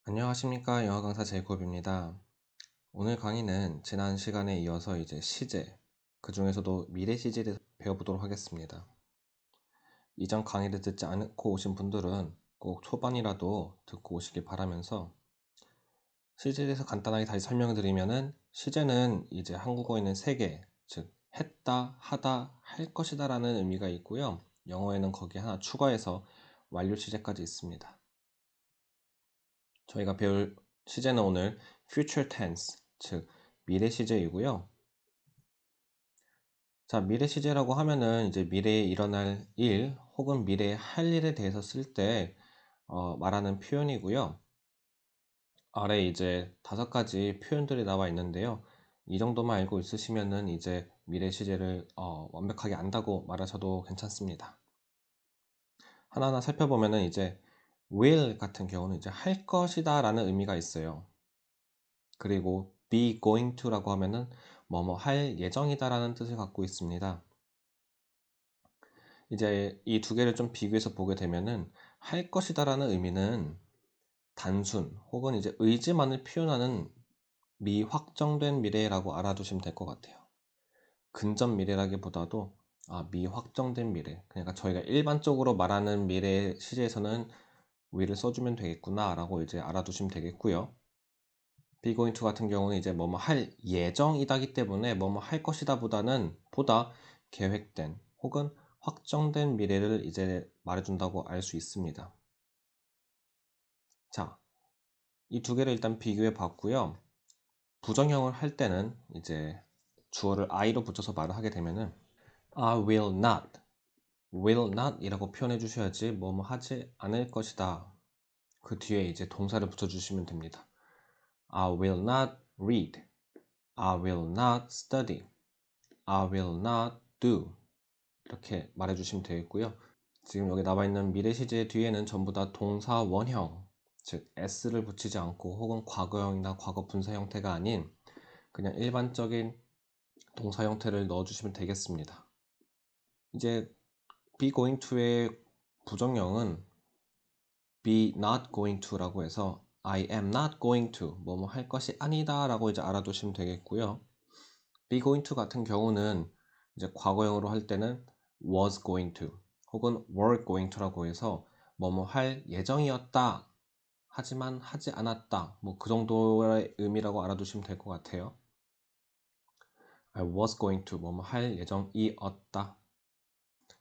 안녕하십니까. 영어 강사 제이콥입니다. 오늘 강의는 지난 시간에 이어서 이제 시제, 그 중에서도 미래 시제에 대해서 배워보도록 하겠습니다. 이전 강의를 듣지 않고 오신 분들은 꼭 초반이라도 듣고 오시길 바라면서 시제에 대해서 간단하게 다시 설명을 드리면은 시제는 이제 한국어에는 세 개, 즉 했다, 하다, 할 것이다 라는 의미가 있고요. 영어에는 거기에 하나 추가해서 완료 시제까지 있습니다. 저희가 배울 시제는 오늘 future tense, 즉 미래 시제이고요. 자, 미래 시제라고 하면은 이제 미래에 일어날 일 혹은 미래에 할 일에 대해서 쓸 때 말하는 표현이고요. 아래 이제 5가지 표현들이 나와 있는데요. 이 정도만 알고 있으시면은 이제 미래 시제를 완벽하게 안다고 말하셔도 괜찮습니다. 하나하나 살펴보면은 이제 will 같은 경우는 이제 할 것이다 라는 의미가 있어요. 그리고 be going to라고 하면은 뭐뭐 할 예정이다 라는 뜻을 갖고 있습니다. 이제 이 두 개를 좀 비교해서 보게 되면은 할 것이다 라는 의미는 단순 혹은 이제 의지만을 표현하는 미확정된 미래라고 알아두시면 될 것 같아요. 근접 미래라기보다도 미확정된 미래. 그러니까 저희가 일반적으로 말하는 미래 시제에서는 will을 써주면 되겠구나 라고 이제 알아두시면 되겠고요. be going to 같은 경우는 이제 뭐뭐 할 예정이다기 때문에 뭐뭐 할 것이다 보다 계획된 혹은 확정된 미래를 이제 말해준다고 알 수 있습니다. 자, 이 두 개를 일단 비교해 봤고요. 부정형을 할 때는 이제 주어를 I로 붙여서 말을 하게 되면은 I will not 이라고 표현해 주셔야지 뭐뭐 하지 않을 것이다. 그 뒤에 이제 동사를 붙여주시면 됩니다. I will not read. I will not study. I will not do. 이렇게 말해주시면 되겠고요. 지금 여기 나와 있는 미래 시제 뒤에는 전부 다 동사 원형, 즉 s를 붙이지 않고 혹은 과거형이나 과거 분사 형태가 아닌 그냥 일반적인 동사 형태를 넣어주시면 되겠습니다. 이제 be going to의 부정형은 be not going to라고 해서 I am not going to 뭐뭐 할 것이 아니다 라고 이제 알아두시면 되겠고요. be going to 같은 경우는 이제 과거형으로 할 때는 was going to 혹은 were going to라고 해서 뭐뭐 할 예정이었다 하지만 하지 않았다 뭐 그 정도의 의미라고 알아두시면 될 것 같아요. I was going to 뭐뭐 할 예정이었다.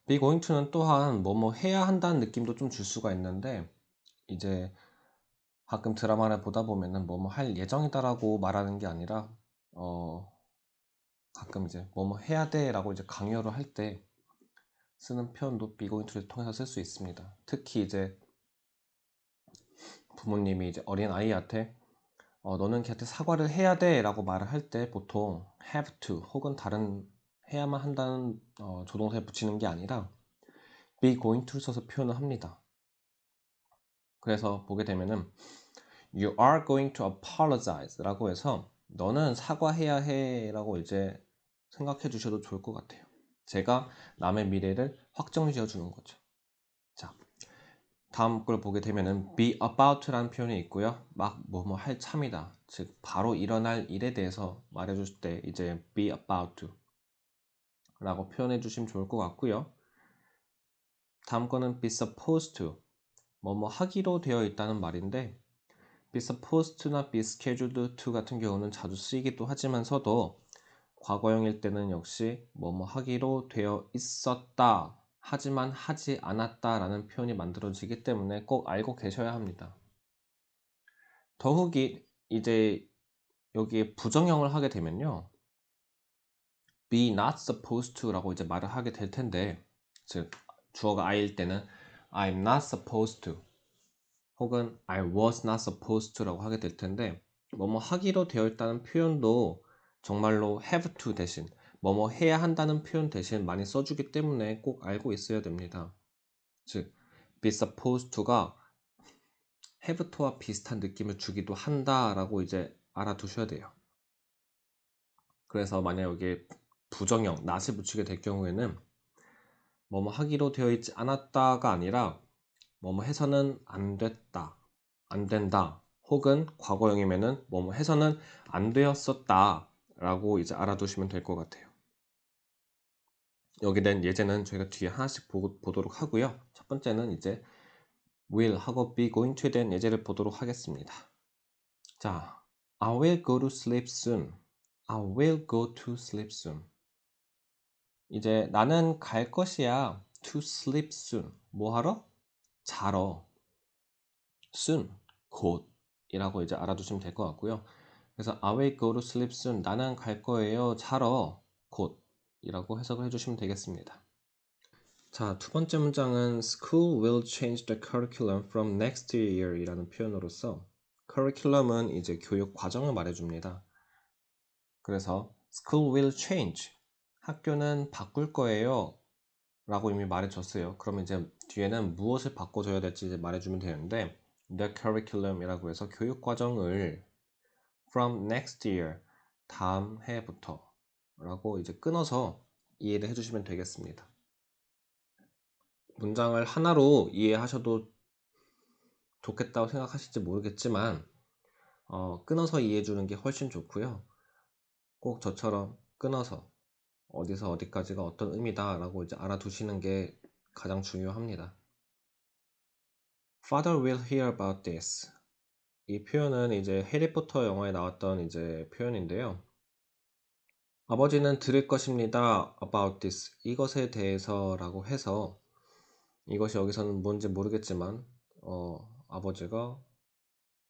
be going to는 또한 뭐뭐 해야 한다는 느낌도 좀 줄 수가 있는데 이제 가끔 드라마를 보다 보면은 뭐뭐 할 예정이다라고 말하는 게 아니라 가끔 이제 뭐뭐 해야 돼라고 이제 강요를 할 때 쓰는 표현도 be going to를 통해서 쓸 수 있습니다. 특히 이제 부모님이 이제 어린 아이한테 너는 걔한테 사과를 해야 돼라고 말을 할 때 보통 have to 혹은 다른 해야만 한다는 조동사에 붙이는 게 아니라 be going to를 써서 표현을 합니다. 그래서 보게 되면은 You are going to apologize 라고 해서 너는 사과해야 해 라고 이제 생각해 주셔도 좋을 것 같아요. 제가 남의 미래를 확정 지어 주는 거죠. 자, 다음 걸 보게 되면은 be about 라는 표현이 있고요. 막 뭐뭐 할 참이다. 즉 바로 일어날 일에 대해서 말해 줄 때 이제 be about to 라고 표현해 주시면 좋을 것 같고요. 다음 거는 be supposed to 뭐뭐 하기로 되어 있다는 말인데 be supposed to나 be scheduled to 같은 경우는 자주 쓰이기도 하지만서도 과거형일 때는 역시 뭐뭐 하기로 되어 있었다 하지만 하지 않았다 라는 표현이 만들어지기 때문에 꼭 알고 계셔야 합니다. 더욱이 이제 여기에 부정형을 하게 되면요 be not supposed to 라고 이제 말을 하게 될 텐데 즉 주어가 I일 때는 I'm not supposed to 혹은 I was not supposed to라고 하게 될 텐데 뭐뭐 하기로 되어 있다는 표현도 정말로 have to 대신 뭐뭐 해야 한다는 표현 대신 많이 써주기 때문에 꼭 알고 있어야 됩니다. 즉 be supposed to가 have to와 비슷한 느낌을 주기도 한다라고 이제 알아두셔야 돼요. 그래서 만약 여기에 부정형 not을 붙이게 될 경우에는 뭐뭐 하기로 되어 있지 않았다가 아니라 뭐뭐 해서는 안 됐다, 안 된다 혹은 과거형이면은 뭐뭐 해서는 안 되었었다 라고 이제 알아두시면 될 것 같아요. 여기 된 예제는 저희가 뒤에 하나씩 보도록 하고요. 첫 번째는 이제 will 하고 be going to에 대한 예제를 보도록 하겠습니다. 자, I will go to sleep soon. I will go to sleep soon. 이제 나는 갈 것이야. To sleep soon. 뭐 하러? 자러. soon. 곧. 이라고 이제 알아두시면 될 것 같고요. 그래서 I will go to sleep soon. 나는 갈 거예요. 자러. 곧. 이라고 해석을 해주시면 되겠습니다. 자, 두 번째 문장은 School will change the curriculum from next year 이라는 표현으로서 curriculum은 이제 교육 과정을 말해줍니다. 그래서 School will change. 학교는 바꿀 거예요. 라고 이미 말해줬어요. 그러면 이제 뒤에는 무엇을 바꿔줘야 될지 이제 말해주면 되는데 the curriculum 이라고 해서 교육 과정을 from next year 다음 해부터 라고 이제 끊어서 이해를 해주시면 되겠습니다. 문장을 하나로 이해하셔도 좋겠다고 생각하실지 모르겠지만 끊어서 이해해 주는 게 훨씬 좋고요. 꼭 저처럼 끊어서 어디서 어디까지가 어떤 의미다 라고 이제 알아두시는 게 가장 중요합니다. Father will hear about this. 이 표현은 이제 해리포터 영화에 나왔던 이제 표현인데요. 아버지는 들을 것입니다. about this. 이것에 대해서 라고 해서 이것이 여기서는 뭔지 모르겠지만 아버지가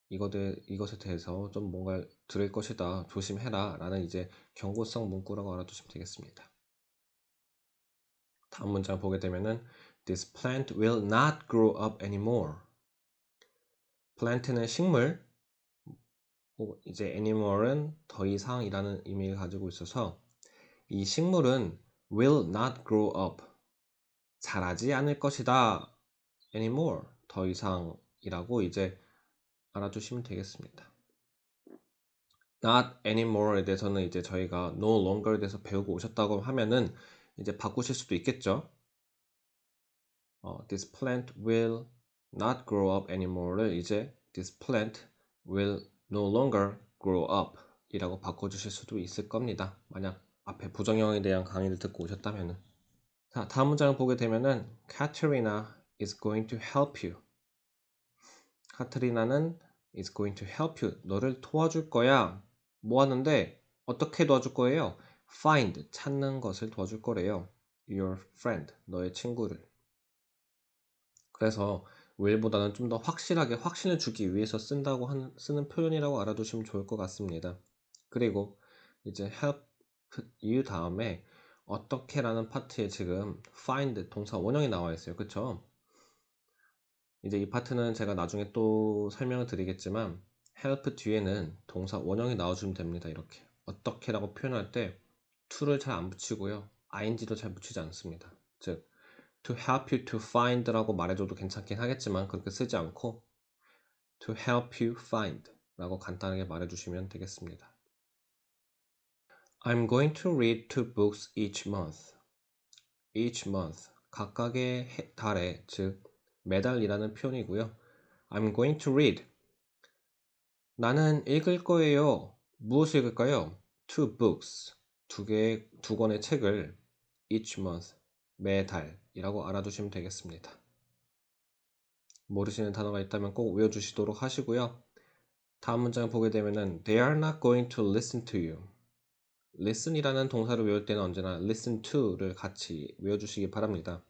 이것에 대해서 좀 뭔가 들을 것이다. 조심해라. 라는 이제 경고성 문구라고 알아두시면 되겠습니다. 다음 문장 보게 되면은 This plant will not grow up anymore. plant는 식물, 이제 animal은 더 이상이라는 의미를 가지고 있어서 이 식물은 will not grow up. 자라지 않을 것이다. anymore. 더 이상이라고 이제 알아두시면 되겠습니다. not anymore에 대해서는 이제 저희가 no longer에 대해서 배우고 오셨다고 하면은 이제 바꾸실 수도 있겠죠. This plant will not grow up anyore를 이제 this plant will no longer grow up 이라고 바꿔주실 수도 있을 겁니다. 만약 앞에 부정형에 대한 강의를 듣고 오셨다면은. 자, 다음 문장을 보게 되면은 Katerina is going to help you. 카트리나는 is going to help you. 너를 도와줄 거야. 뭐 하는데? 어떻게 도와줄 거예요? Find, 찾는 것을 도와줄 거래요. Your friend, 너의 친구를. 그래서 will보다는 좀 더 확실하게 확신을 주기 위해서 쓰는 표현이라고 알아두시면 좋을 것 같습니다. 그리고 이제 help you 다음에 어떻게라는 파트에 지금 find 동사 원형이 나와 있어요. 그쵸? 이제 이 파트는 제가 나중에 또 설명을 드리겠지만 help 뒤에는 동사 원형이 나와주면 됩니다. 이렇게 어떻게라고 표현할 때 to를 잘 안 붙이고요. ing도 잘 붙이지 않습니다. 즉 to help you to find라고 말해줘도 괜찮긴 하겠지만 그렇게 쓰지 않고 to help you find 라고 간단하게 말해주시면 되겠습니다. I'm going to read 2 books each month. each month 각각의 달에 즉 매달이라는 표현이고요. I'm going to read 나는 읽을 거예요. 무엇을 읽을까요? 2 books 두 권의 책을 each month 매달이라고 알아두시면 되겠습니다. 모르시는 단어가 있다면 꼭 외워주시도록 하시고요. 다음 문장을 보게 되면은 They are not going to listen to you. listen이라는 동사를 외울 때는 언제나 listen to를 같이 외워주시기 바랍니다.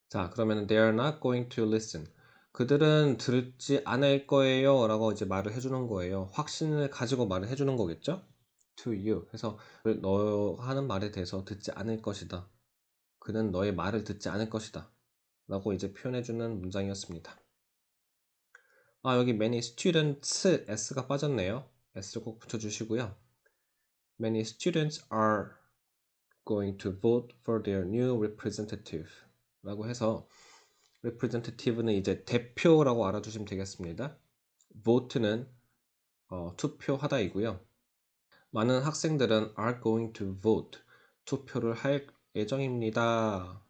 자, 그러면 they are not going to listen. 그들은 듣지 않을 거예요 라고 이제 말을 해주는 거예요. 확신을 가지고 말을 해주는 거겠죠? to you. 그래서 너 하는 말에 대해서 듣지 않을 것이다. 그는 너의 말을 듣지 않을 것이다. 라고 이제 표현해주는 문장이었습니다. 여기 many students, s가 빠졌네요. s 꼭 붙여주시고요. Many students are going to vote for their new representative 라고 해서 representative는 이제 대표라고 알아두시면 되겠습니다. vote는 투표하다이고요. 많은 학생들은 are going to vote 투표를 할 예정입니다.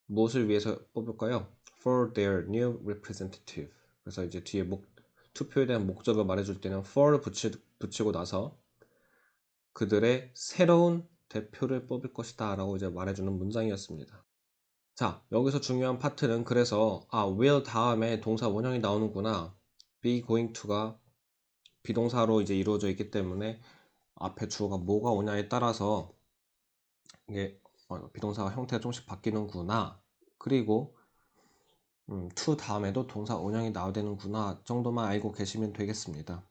무엇을 위해서 뽑을까요? for their new representative. 그래서 이제 뒤에 투표에 대한 목적을 말해줄 때는 for를 붙이고 나서 그들의 새로운 대표를 뽑을 것이다 라고 이제 말해주는 문장이었습니다. 자, 여기서 중요한 파트는 그래서 will 다음에 동사 원형이 나오는구나. be going to가 비동사로 이제 이루어져 있기 때문에 앞에 주어가 뭐가 오냐에 따라서 이게 비동사가 형태가 조금씩 바뀌는구나. 그리고 to 다음에도 동사 원형이 나와야 되는구나 정도만 알고 계시면 되겠습니다.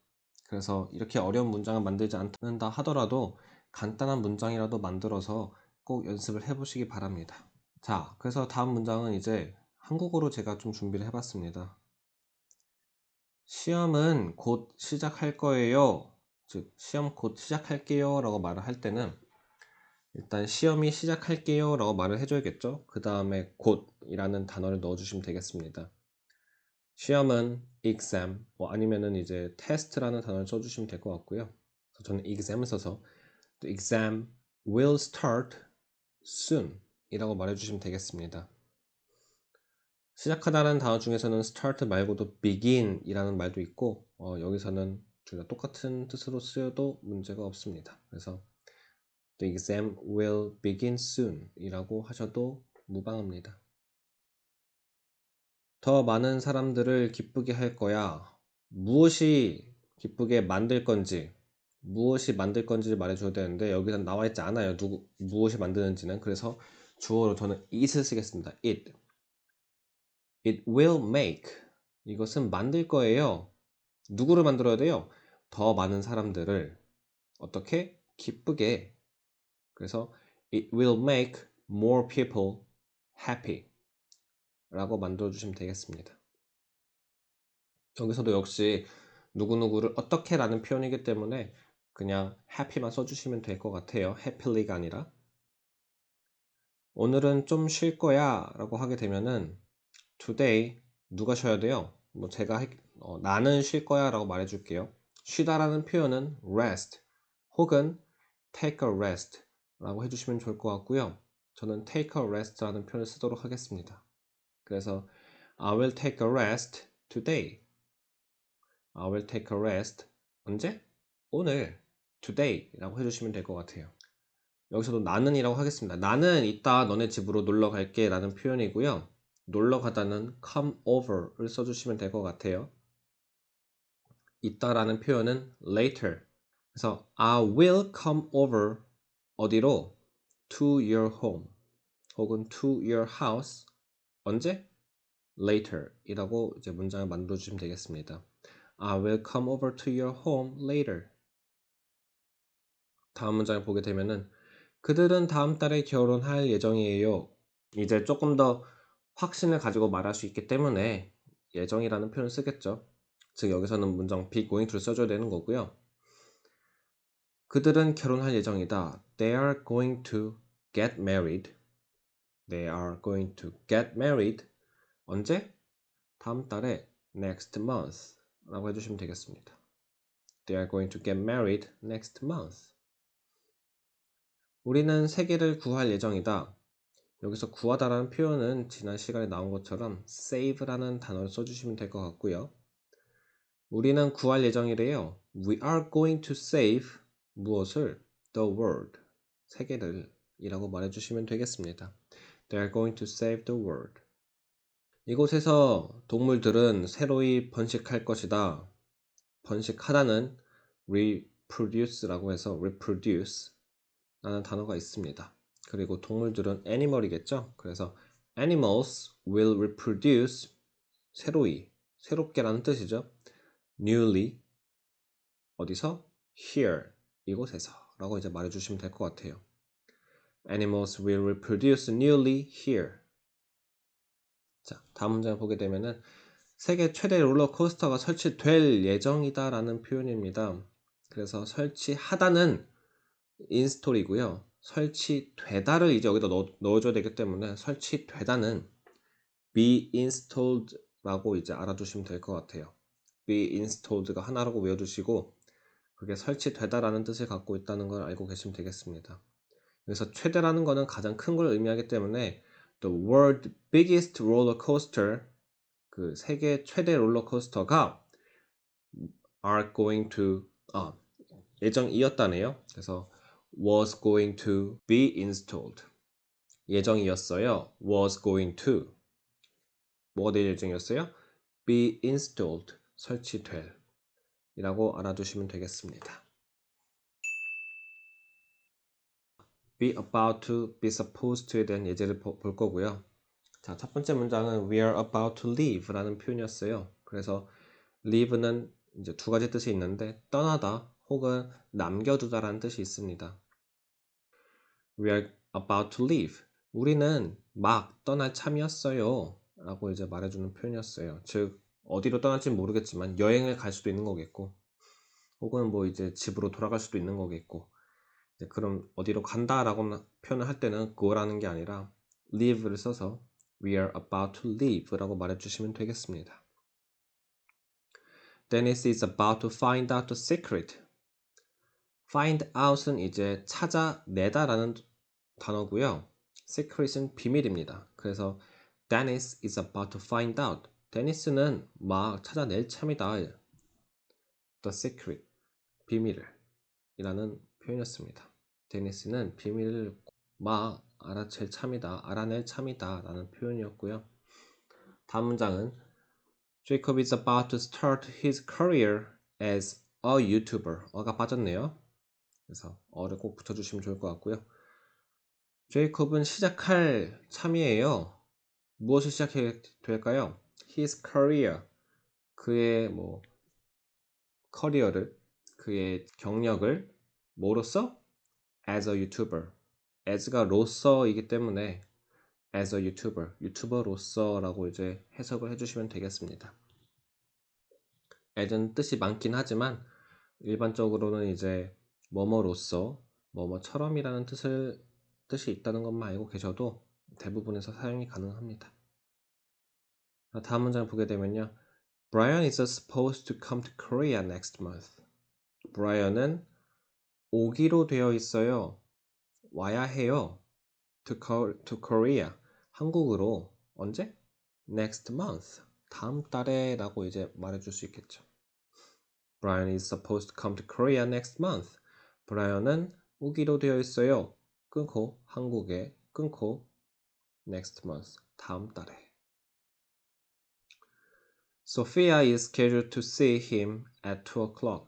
그래서 이렇게 어려운 문장을 만들지 않는다 하더라도 간단한 문장이라도 만들어서 꼭 연습을 해보시기 바랍니다. 자, 그래서 다음 문장은 이제 한국어로 제가 좀 준비를 해봤습니다. 시험은 곧 시작할 거예요. 즉, 시험 곧 시작할게요 라고 말을 할 때는 일단 시험이 시작할게요 라고 말을 해줘야겠죠. 그 다음에 곧 이라는 단어를 넣어주시면 되겠습니다. 시험은 exam 아니면은 이제 test라는 단어를 써주시면 될 것 같고요. 그래서 저는 exam을 써서 The exam will start soon 이라고 말해주시면 되겠습니다. 시작하다는 단어 중에서는 start 말고도 begin 이라는 말도 있고 여기서는 둘 다 똑같은 뜻으로 쓰여도 문제가 없습니다. 그래서 The exam will begin soon 이라고 하셔도 무방합니다. 더 많은 사람들을 기쁘게 할 거야. 무엇이 기쁘게 만들 건지, 무엇이 만들 건지를 말해줘야 되는데 여기서 나와 있지 않아요. 무엇이 만드는지는. 그래서 주어로 저는 it을 쓰겠습니다. It will make. 이것은 만들 거예요. 누구를 만들어야 돼요? 더 많은 사람들을 어떻게? 기쁘게. 그래서 it will make more people happy 라고 만들어주시면 되겠습니다. 여기서도 역시 누구누구를 어떻게 라는 표현이기 때문에 그냥 happy만 써주시면 될 것 같아요. happy가 아니라. 오늘은 좀 쉴 거야 라고 하게 되면은 today 누가 쉬어야 돼요? 뭐 제가 나는 쉴 거야 라고 말해줄게요. 쉬다라는 표현은 rest 혹은 take a rest 라고 해주시면 좋을 것 같고요. 저는 take a rest 라는 표현을 쓰도록 하겠습니다. 그래서 I will take a rest today. I will take a rest. 언제? 오늘. today 라고 해주시면 될 것 같아요. 여기서도 나는 이라고 하겠습니다. 나는 이따 너네 집으로 놀러 갈게 라는 표현이고요. 놀러 가다는 come over를 써주시면 될 것 같아요. 이따라는 표현은 later. 그래서 I will come over 어디로? to your home 혹은 to your house 언제? later 이라고 이제 문장을 만들어 주시면 되겠습니다. I will come over to your home later. 다음 문장을 보게 되면은 그들은 다음 달에 결혼할 예정이에요. 이제 조금 더 확신을 가지고 말할 수 있기 때문에 예정이라는 표현을 쓰겠죠. 즉 여기서는 문장 be going to를 써줘야 되는 거고요. 그들은 결혼할 예정이다. They are going to get married. They are going to get married. 언제? 다음 달에 next month 라고 해주시면 되겠습니다. They are going to get married next month. 우리는 세계를 구할 예정이다. 여기서 구하다라는 표현은 지난 시간에 나온 것처럼 save라는 단어를 써주시면 될 것 같고요. 우리는 구할 예정이래요. We are going to save 무엇을? The world. 세계를 이라고 말해주시면 되겠습니다. They are going to save the world. 이곳에서 동물들은 새로이 번식할 것이다. 번식하다는 reproduce라고 해서 reproduce 라는 단어가 있습니다. 그리고 동물들은 animal이겠죠. 그래서 animals will reproduce 새로이, 새롭게라는 뜻이죠. newly 어디서? here 이곳에서 라고 이제 말해주시면 될 것 같아요. Animals will reproduce newly here. 자, 다음 문장을 보게 되면은 세계 최대 롤러코스터가 설치될 예정이다 라는 표현입니다. 그래서 설치하다는 install이고요. 설치되다를 이제 여기다 넣어줘야 되기 때문에 설치되다는 be installed 라고 이제 알아두시면 될 것 같아요. be installed가 하나라고 외워두시고 그게 설치되다라는 뜻을 갖고 있다는 걸 알고 계시면 되겠습니다. 그래서 최대라는 거는 가장 큰 걸 의미하기 때문에 the world biggest roller coaster 그 세계 최대 롤러코스터가 are going to 예정이었다네요. 그래서 was going to be installed. 예정이었어요. was going to 뭐가 될 예정이었어요? be installed. 설치될 이라고 알아두시면 되겠습니다. be about to, be supposed to에 대한 예제를 볼 거고요. 자, 첫 번째 문장은 we are about to leave 라는 표현이었어요. 그래서 leave는 이제 두 가지 뜻이 있는데 떠나다 혹은 남겨두다 라는 뜻이 있습니다. We are about to leave. 우리는 막 떠날 참이었어요 라고 이제 말해주는 표현이었어요. 즉 어디로 떠날지 모르겠지만 여행을 갈 수도 있는 거겠고 혹은 뭐 이제 집으로 돌아갈 수도 있는 거겠고 이제 그럼 어디로 간다라고 표현을 할 때는 go라는 게 아니라 leave를 써서 we are about to leave라고 말해주시면 되겠습니다. Dennis is about to find out the secret. find out은 이제 찾아내다라는 단어고요. secret은 비밀입니다. 그래서 Dennis is about to find out. 데니스는 막 찾아낼 참이다. The secret, 비밀을 이라는 표현이었습니다. 데니스는 비밀을 막 알아챌 참이다, 알아낼 참이다 라는 표현이었고요. 다음 문장은 Jacob is about to start his career as a YouTuber. 어가 빠졌네요. 그래서 어를 꼭 붙여주시면 좋을 것 같고요. 제이콥은 시작할 참이에요. 무엇을 시작해야 될까요? His career. 그의 커리어를, 그의 경력을 뭐로써? As a YouTuber. as가 로서이기 때문에 as a YouTuber, 유튜버로서라고 이제 해석을 해주시면 되겠습니다. as는 뜻이 많긴 하지만 일반적으로는 이제 뭐뭐로서, 뭐뭐처럼이라는 뜻이 있다는 것만 알고 계셔도 대부분에서 사용이 가능합니다. 다음 문장을 보게 되면요. Brian is supposed to come to Korea next month. 브라이언은 오기로 되어 있어요. 와야 해요. to Korea. 한국으로 언제? next month. 다음 달에 라고 이제 말해줄 수 있겠죠. Brian is supposed to come to Korea next month. 브라이언은 오기로 되어 있어요. 끊고 한국에 끊고 next month. 다음 달에. Sophia is scheduled to see him at 2 o'clock.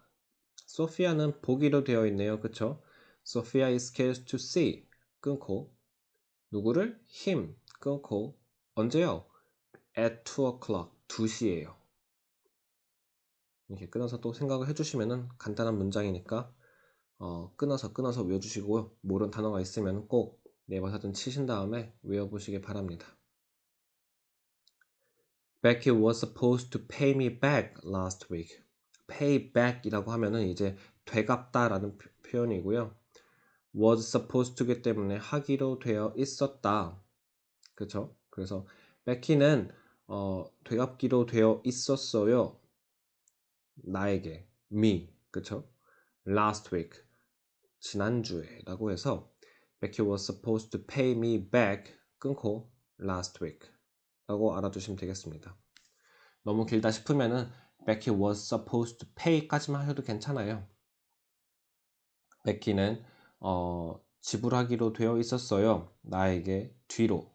소피아는 보기로 되어 있네요. 그쵸? Sophia is scheduled to see. 끊고 누구를? him. 끊고 언제요? at 2 o'clock. 2시에요. 이렇게 끊어서 또 생각을 해주시면 간단한 문장이니까 끊어서 외워주시고요. 모르는 단어가 있으면 꼭 네이버사전 치신 다음에 외워보시기 바랍니다. Becky was supposed to pay me back last week. pay back 이라고 하면은 이제 되갚다 라는 표현이고요. was supposed to기 때문에 하기로 되어 있었다. 그쵸? 그래서 Becky는 되갚기로 되어 있었어요. 나에게, me. 그쵸? last week. 지난주에 라고 해서 Becky was supposed to pay me back 끊고 last week 라고 알아두시면 되겠습니다. 너무 길다 싶으면은 Becky was supposed to pay 까지만 하셔도 괜찮아요. Becky는 지불하기로 되어 있었어요. 나에게 뒤로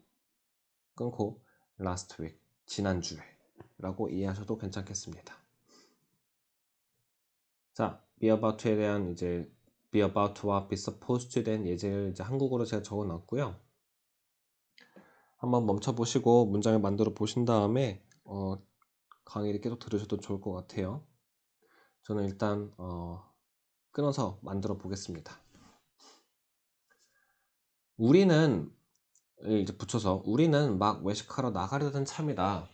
끊고 last week 지난주에 라고 이해하셔도 괜찮겠습니다. 자, be about to에 대한 이제 be about to와 be supposed to에 대한 예제를 이제 한국어로 제가 적어 놨고요. 한번 멈춰 보시고 문장을 만들어 보신 다음에 강의를 계속 들으셔도 좋을 것 같아요. 저는 일단 끊어서 만들어 보겠습니다. 우리는 이제 붙여서 우리는 막 외식하러 나가려던 참이다.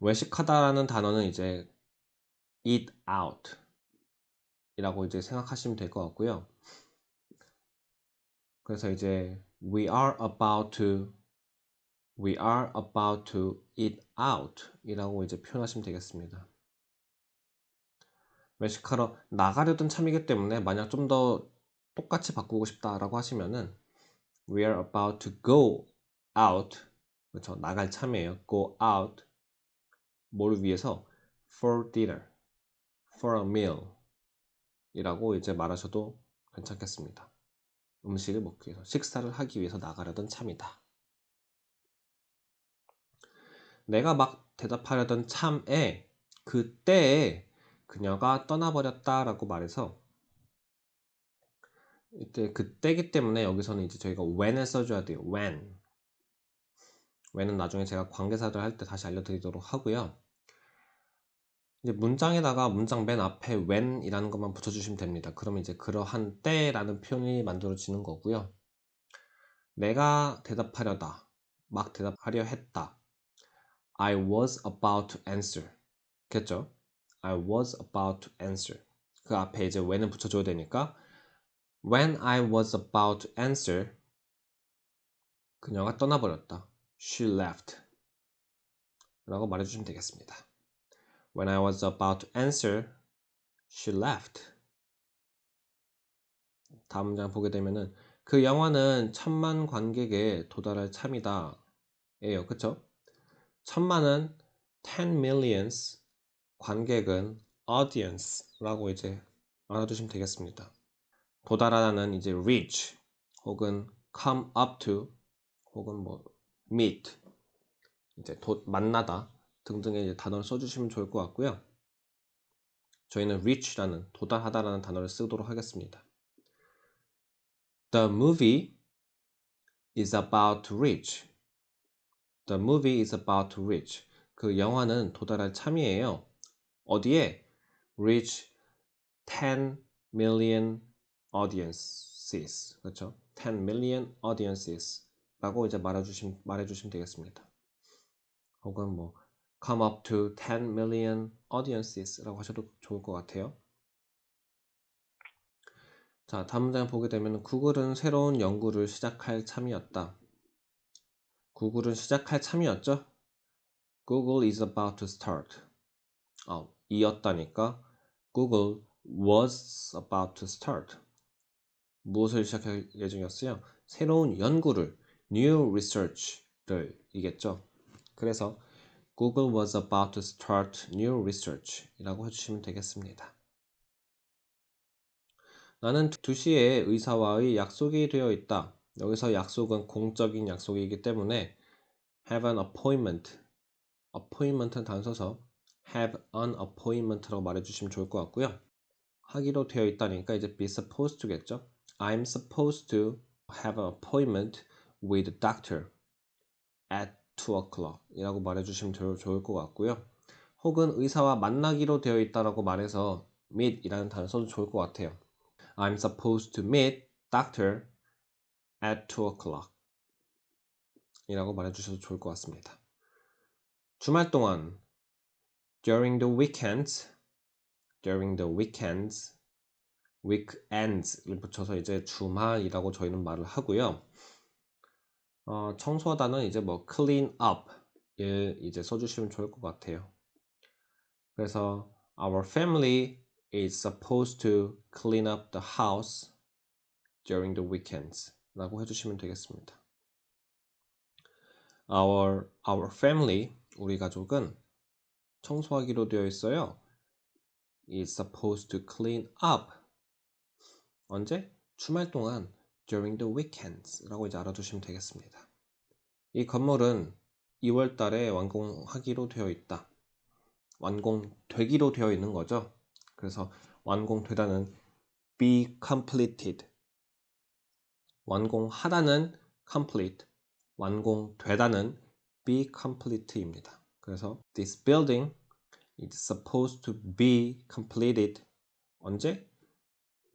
외식하다라는 단어는 이제 eat out 이라고 이제 생각하시면 될 것 같고요. 그래서 이제 we are about to eat out 이라고 이제 표현하시면 되겠습니다. 외식하러 나가려던 참이기 때문에 만약 좀 더 똑같이 바꾸고 싶다라고 하시면은 we are about to go out 그렇죠? 나갈 참이에요. go out 뭐를 위해서? for dinner for a meal 이라고 이제 말하셔도 괜찮겠습니다. 음식을 먹기 위해서, 식사를 하기 위해서 나가려던 참이다. 내가 막 대답하려던 참에 그때에 그녀가 떠나버렸다 라고 말해서 이때 그때기 때문에 여기서는 이제 저희가 when을 써줘야 돼요. when은 나중에 제가 관계사들 할 때 다시 알려드리도록 하고요. 이제 문장에다가 문장 맨 앞에 when이라는 것만 붙여주시면 됩니다. 그러면 이제 그러한 때라는 표현이 만들어지는 거고요. 내가 대답하려다, 막 대답하려 했다. I was about to answer. 겠죠? I was about to answer. 그 앞에 이제 when을 붙여줘야 되니까 When I was about to answer, 그녀가 떠나버렸다. She left. 라고 말해주시면 되겠습니다. When I was about to answer, she left. 다음 문장 보게 되면은 그 영화는 1000만 관객에 도달할 참이다. 예요. 그쵸? 1000만은 10 millions, 관객은 audience라고 이제 알아두시면 되겠습니다. 도달하다는 이제 reach 혹은 come up to 혹은 뭐 meet 이제 만나다 등등의 이제 단어를 써주시면 좋을 것 같고요. 저희는 reach라는 도달하다라는 단어를 쓰도록 하겠습니다. The movie is about to reach. The movie is about to reach. 그 영화는 도달할 참이에요. 어디에? Reach 10 million audiences. 그렇죠? 10 million audiences. 라고 이제 말해주시면 되겠습니다. 혹은 뭐 come up to 10 million audiences 라고 하셔도 좋을 것 같아요. 자, 다음 문장 보게 되면 구글은 새로운 연구를 시작할 참이었다. 구글은 시작할 참이었죠? Google is about to start. 이었다니까 Google was about to start. 무엇을 시작할 예정이었어요? 새로운 연구를 new research를 이겠죠. 그래서 Google was about to start new research 이라고 해주시면 되겠습니다. 나는 2시에 의사와의 약속이 되어 있다. 여기서 약속은 공적인 약속이기 때문에 have an appointment. appointment는 단서서 have an appointment라고 말해주시면 좋을 것 같고요. 하기로 되어 있다니까 이제 be supposed to겠죠. I'm supposed to have an appointment with the doctor at 2 o'clock 이라고 말해주시면 좋을 것 같고요. 혹은 의사와 만나기로 되어 있다라고 말해서 meet 이라는 단어 써도 좋을 것 같아요. I'm supposed to meet doctor at 2 o'clock 이라고 말해주셔도 좋을 것 같습니다. 주말 동안 during the weekends weekends를 붙여서 이제 주말이라고 저희는 말을 하고요. 청소하다는 이제 뭐 clean up을 이제 써주시면 좋을 것 같아요. 그래서 our family is supposed to clean up the house during the weekends 라고 해주시면 되겠습니다. Our family, 우리 가족은 청소하기로 되어 있어요. is supposed to clean up. 언제? 주말 동안 during the weekends 라고 이제 알아두시면 되겠습니다. 이 건물은 2월 달에 완공하기로 되어 있다. 완공되기로 되어 있는 거죠. 그래서 완공되다는 be completed. 완공하다는 complete. 완공되다는 be complete입니다. 그래서 this building is supposed to be completed 언제?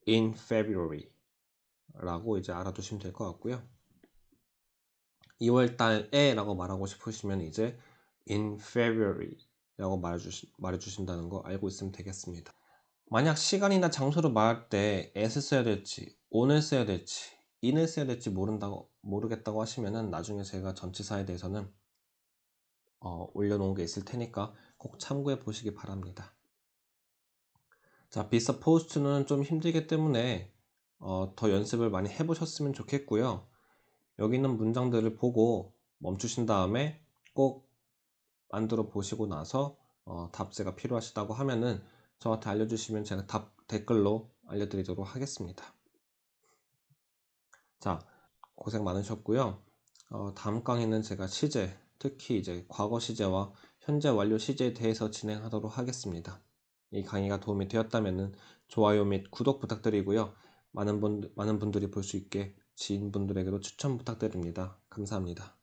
in February 라고 이제 알아두시면 될 것 같고요. 2월 달에 라고 말하고 싶으시면 이제 in February 라고 말해주신다는 거 알고 있으면 되겠습니다. 만약 시간이나 장소를 말할 때 as를 써야 될지, on을 써야 될지, in을 써야 될지 모르겠다고 하시면은 나중에 제가 전치사에 대해서는 올려놓은 게 있을 테니까 꼭 참고해 보시기 바랍니다. 자, be supposed to는 좀 힘들기 때문에 더 연습을 많이 해보셨으면 좋겠고요. 여기 있는 문장들을 보고 멈추신 다음에 꼭 만들어 보시고 나서 답세가 필요하시다고 하면은 저한테 알려주시면 제가 댓글로 알려드리도록 하겠습니다. 자, 고생 많으셨고요. 다음 강의는 제가 시제, 특히 이제 과거 시제와 현재 완료 시제에 대해서 진행하도록 하겠습니다. 이 강의가 도움이 되었다면 좋아요 및 구독 부탁드리고요. 많은 분들이 볼 수 있게 지인분들에게도 추천 부탁드립니다. 감사합니다.